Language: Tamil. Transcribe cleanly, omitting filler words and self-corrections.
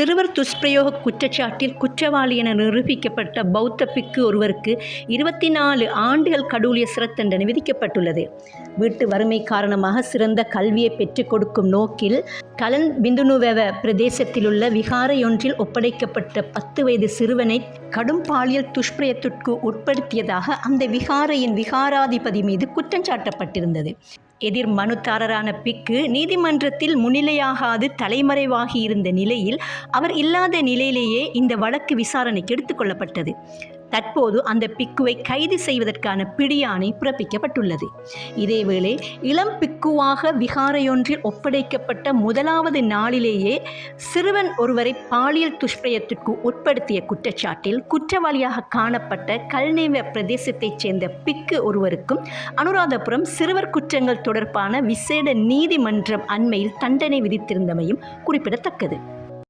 சிறுவர் துஷ்பிரயோக குற்றச்சாட்டில் குற்றவாளி என நிரூபிக்கப்பட்ட பௌத்த பிக்கு ஒருவருக்கு 24 ஆண்டுகள் கடூழிய சிறை தண்டனை விதிக்கப்பட்டுள்ளது. வீட்டு வறுமை காரணமாக சிறந்த கல்வியை பெற்றுக் கொடுக்கும் நோக்கில் கலன் பிந்துனுவெவ பிரதேசத்திலுள்ள விகாரையொன்றில் ஒப்படைக்கப்பட்ட 10 வயது சிறுவனை கடும் பாலியல் துஷ்பிரயத்திற்கு உட்படுத்தியதாக அந்த விகாரையின் விகாராதிபதி மீது குற்றம் சாட்டப்பட்டிருந்தது. எதிர் மனுதாரரான பிக்கு நீதிமன்றத்தில் முன்னிலையாகாது தலைமறைவாகியிருந்த நிலையில் அவர் இல்லாத நிலையிலேயே இந்த வழக்கு விசாரணைக்கு எடுத்துக்கொள்ளப்பட்டது. தற்போது அந்த பிக்குவை கைது செய்வதற்கான பிடியாணை பிறப்பிக்கப்பட்டுள்ளது. இதேவேளை இளம் பிக்குவாக விகாரையொன்றில் ஒப்படைக்கப்பட்ட முதலாவது நாளிலேயே சிறுவன் ஒருவரை பாலியல் துஷ்பிரயத்திற்கு உட்படுத்திய குற்றச்சாட்டில் குற்றவாளியாக காணப்பட்ட கல்நேவ பிரதேசத்தைச் சேர்ந்த பிக்கு ஒருவருக்கும் அனுராதபுரம் சிறுவர் குற்றங்கள் தொடர்பான விசேட நீதிமன்றம் அண்மையில் தண்டனை விதித்திருந்தமையும் குறிப்பிடத்தக்கது.